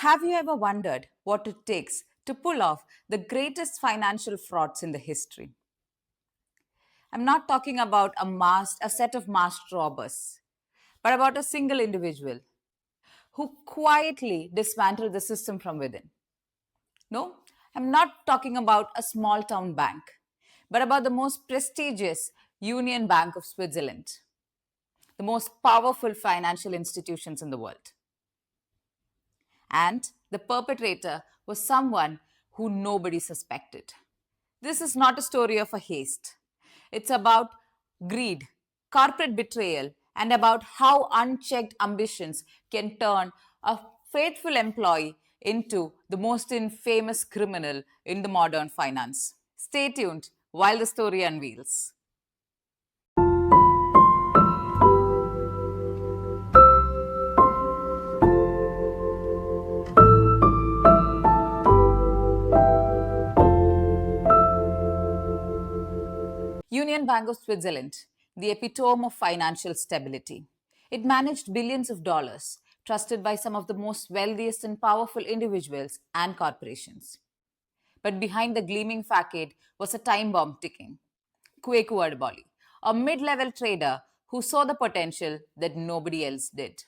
Have you ever wondered what it takes to pull off the greatest financial frauds in the history? I'm not talking about a set of masked robbers, but about a single individual who quietly dismantled the system from within. No, I'm not talking about a small town bank, but about the most prestigious Union Bank of Switzerland, the most powerful financial institutions in the world. And the perpetrator was someone who nobody suspected. This is not a story of a heist. It's about greed, corporate betrayal, and about how unchecked ambitions can turn a faithful employee into the most infamous criminal in the modern finance. Stay tuned while the story unveils. Union Bank of Switzerland, the epitome of financial stability. It managed billions of dollars, trusted by some of the most wealthiest and powerful individuals and corporations. But behind the gleaming facade was a time bomb ticking. Kweku Adoboli, a mid-level trader who saw the potential that nobody else did.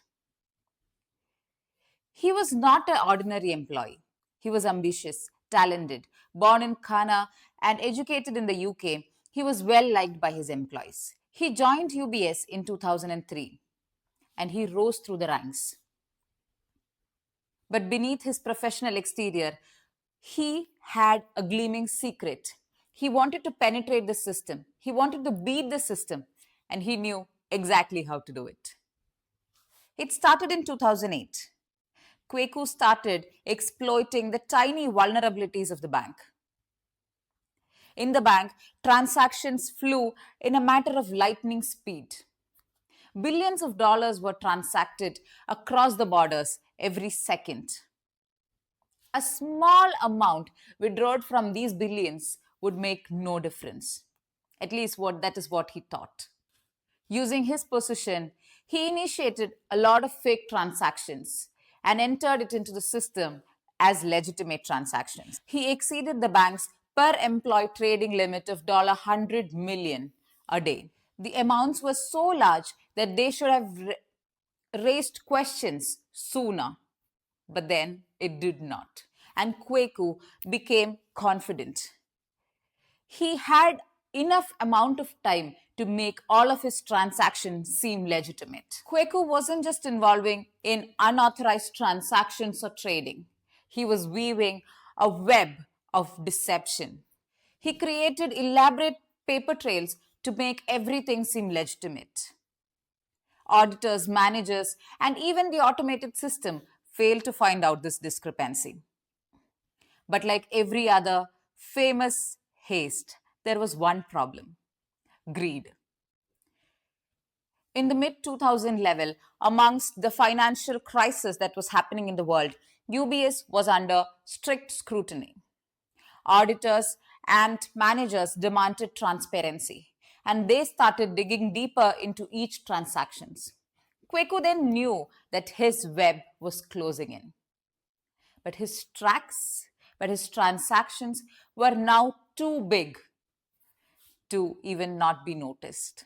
He was not an ordinary employee. He was ambitious, talented, born in Ghana and educated in the UK. He was well liked by his employees. He joined UBS in 2003 and he rose through the ranks. But beneath his professional exterior, he had a gleaming secret. He wanted to penetrate the system, he wanted to beat the system, and he knew exactly how to do it. It started in 2008. Kweku started exploiting the tiny vulnerabilities of the bank. In the bank, transactions flew in a matter of lightning speed. Billions of dollars were transacted across the borders every second. A small amount withdrawn from these billions would make no difference. At least that is what he thought. Using his position, he initiated a lot of fake transactions and entered it into the system as legitimate transactions. He exceeded the bank's per employee trading limit of $100 million a day. The amounts were so large that they should have raised questions sooner, but then it did not. And Kweku became confident. He had enough amount of time to make all of his transactions seem legitimate. Kweku wasn't just involving in unauthorized transactions or trading. He was weaving a web of deception. He created elaborate paper trails to make everything seem legitimate. Auditors, managers, and even the automated system failed to find out this discrepancy. But like every other famous heist, there was one problem: greed. In the mid 2000 level, amongst the financial crisis that was happening in the world, UBS was under strict scrutiny. Auditors and managers demanded transparency, and they started digging deeper into each transactions. Kweku then knew that his web was closing in. But his transactions were now too big to even not be noticed.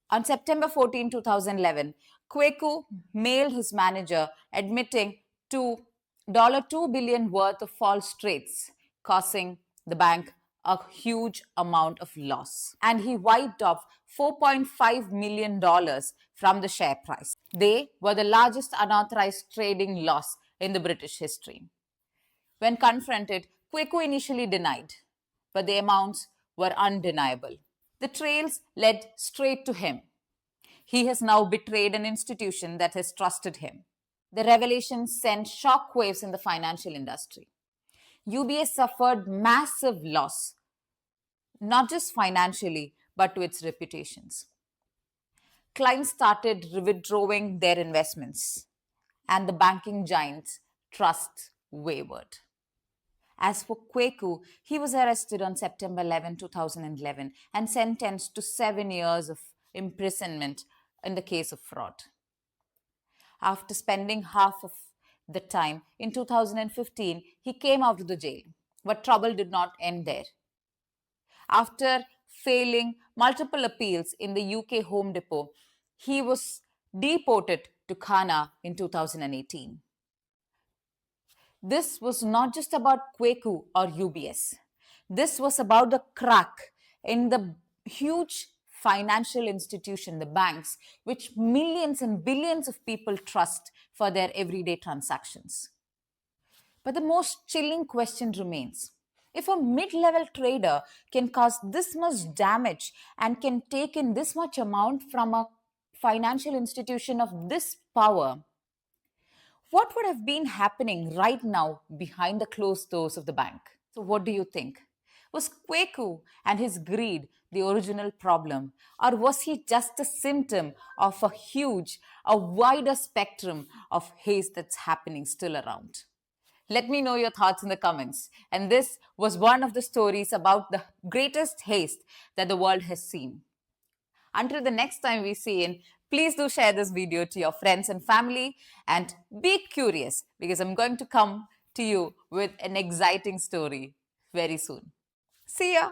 On September 14, 2011, Kweku mailed his manager admitting to $2 billion worth of false trades, causing the bank a huge amount of loss. And he wiped off $4.5 million from the share price. They were the largest unauthorized trading loss in the British history. When confronted, Kweku initially denied, but the amounts were undeniable. The trails led straight to him. He has now betrayed an institution that has trusted him. The revelation sent shockwaves in the financial industry. UBS suffered massive loss, not just financially, but to its reputations. Clients started withdrawing their investments, and the banking giant's trust wavered. As for Kweku, he was arrested on September 11, 2011, and sentenced to 7 years of imprisonment in the case of fraud. After spending half of The time, in 2015, he came out of the jail. But trouble did not end there. After failing multiple appeals in the UK Home Depot, he was deported to Ghana in 2018. This was not just about Kweku or UBS. This was about the crack in the huge financial institution, the banks, which millions and billions of people trust for their everyday transactions. But the most chilling question remains. If a mid level trader can cause this much damage and can take in this much amount from a financial institution of this power, what would have been happening right now behind the closed doors of the bank? So, what do you think? Was Kweku and his greed the original problem, or was he just a symptom of a wider spectrum of haste that's happening still around? Let me know your thoughts in the comments. And this was one of the stories about the greatest haste that the world has seen. Until the next time we see in, please do share this video to your friends and family and be curious because I'm going to come to you with an exciting story very soon. See ya!